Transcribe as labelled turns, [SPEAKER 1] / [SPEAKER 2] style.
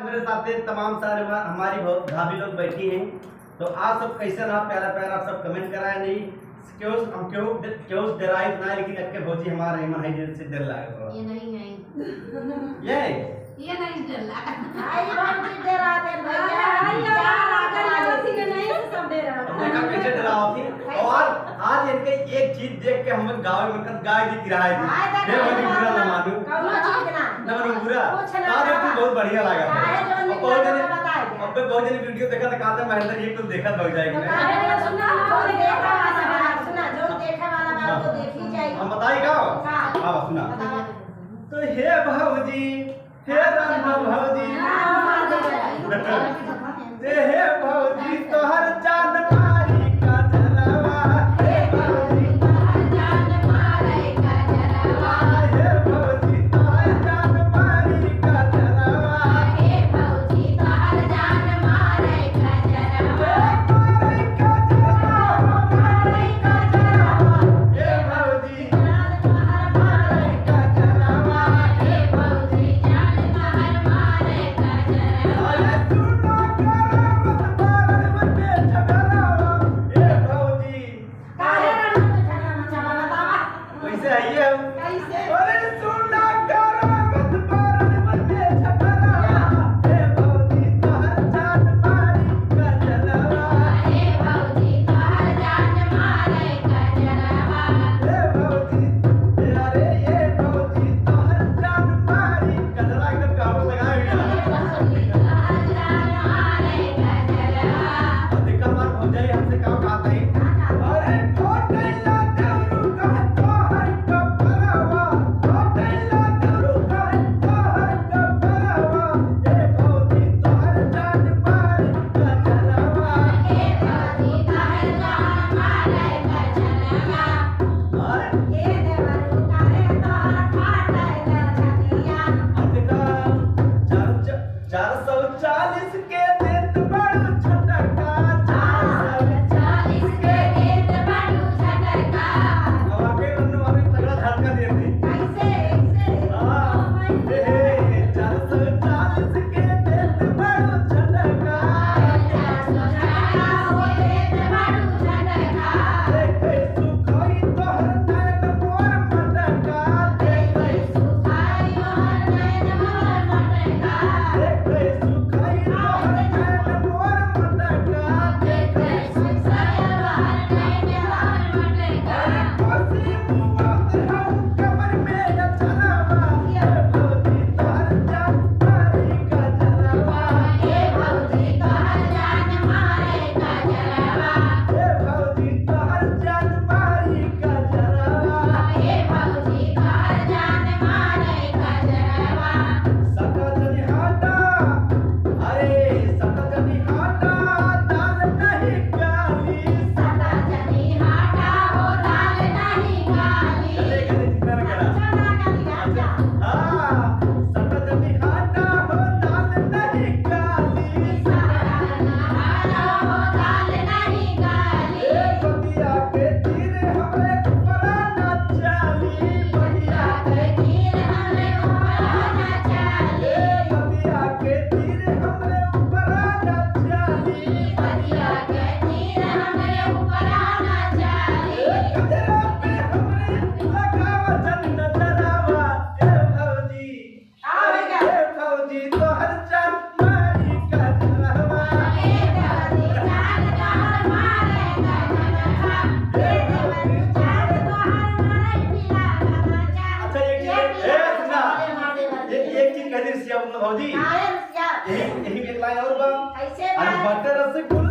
[SPEAKER 1] मेरे साथ तमाम सारे हमारी भाभी लोग बैठी हैं, तो आप सब कैसे रहा, प्यारा प्यारा आप सब कमेंट कराए नहीं क्यों हम क्यों डराई ना, लेकिन अक्के भौजी हमारे मन है दिल से डर लगा।
[SPEAKER 2] ये नहीं है,
[SPEAKER 1] ये
[SPEAKER 2] नहीं डर लगा।
[SPEAKER 3] आई भौजी डरा दे भैया, आई डरा थी के नहीं सब डरा
[SPEAKER 1] देखा कैसे डराओ थी। और आज इनके एक चीज देख के हम गांव में गाय दी किराए थी, ये भौजी बुरा ना मानू,
[SPEAKER 3] कौनो चीज ना
[SPEAKER 1] ना बुरा आज एक बहुत बढ़िया लगा था। बहुत जन वीडियो देखा था, कहा था महेंद्र ये कुछ देखा लग जाएगी हम बताइएगा। हाँ सुना तो हे भौजी, हे रामा भौजी, हे भौजी तोहर जान मारी का जलवा, हे भौजी तोहर जान मारी का जलवा, हे भौजी तोहर जान मारी का जलवा, हे भौजी तोहर जान मारी का जलवा, मारी का जलवा, मारी का जलवा, हे भौजी जान तोहर मारी का जलवा, हे भौजी जान तोहर मारी का जलवा, अरे सुनो करम बारन में झगड़ावा, हे भौजी
[SPEAKER 3] काहे रन में झगड़ा बतावा
[SPEAKER 1] कैसे आइए हम
[SPEAKER 3] कैसे
[SPEAKER 1] अरे सुना करम बारन में झगड़ावा, हे भौजी तोहर जान मारी का जलवा, हे भौजी तोहर जान मारी का जलवा, हे भौजी अरे ये भौजी तोहर जान मारी का जलवा, एकदम कहावत लगाए देखा हमार भौजाई हमसे कहा कहता है, अरे कोटैला देवरू कहे तोहर कपरवा, कोटैला देवरू कहे तोहर कपरवा, हे भौजी तोहर जान मारी का जलवा, हे भौजी तोहर जान मारी का जलवा,
[SPEAKER 3] ये देवरू काहे तोहर फाटैला छतिया
[SPEAKER 1] देखा 440 के देत बड़ू छटका, 440 के देत बड़ू छटका, आगे तगड़ा झटका देते
[SPEAKER 3] कैसे कैसे
[SPEAKER 1] हां 440 के देत बड़ू छटका, 440 हो देत बड़ू छटका, देखे सुखाई तोहर नैन मोर मटका, देखे सुखाई तोहर नैन मोर मटका, देखे सुखाई तोहर नैन मोर मटका, देखे सुखाई तोहर नैन मोर मटका, कोसी मुआत हम कमर में चलवा, हे भौजी तोहर जान मारी का जलवा, हे भौजी तोहर जान मारी का जलवा, हे भौजी तोहर जान मारी का जलवा, हे भौजी तोहर जान मारी का जलवा, सकजनी हाटा, अरे सकजनी हाटा दाल नहीं गाली, सकजनी हाटा हो दाल नहीं गाली, चले जितना करा
[SPEAKER 3] चना का दिया
[SPEAKER 1] हां सकजनी हाटा हो दाल नहीं गाली, सकजनी हाटा हो दाल नहीं गाली, ए बगिया के तीर हमरे ऊपर ना चाली, बगिया के तीर हमरे ऊपर ना चाली, ए बगिया के तीर हमरे ऊपर ना चाली, बगिया के तीर हमरे ऊपर ना चाली, गजरा पे हमरे लगावा जन नजरावा, ए भौजी
[SPEAKER 3] आवेगा
[SPEAKER 1] हे भौजी तोहर जान मारी का जलवा, हे भौजी जान तोहर मारी का जलवा, हे भौजी जान तोहर मारी पीला गमचा। अच्छा ये सुना एक चीज कह दी सिया भौजी,
[SPEAKER 3] काहे रसिया
[SPEAKER 1] यही एक लाइन और बा,
[SPEAKER 3] कैसे
[SPEAKER 1] अरे
[SPEAKER 3] बा
[SPEAKER 1] बटर रसगुल्ला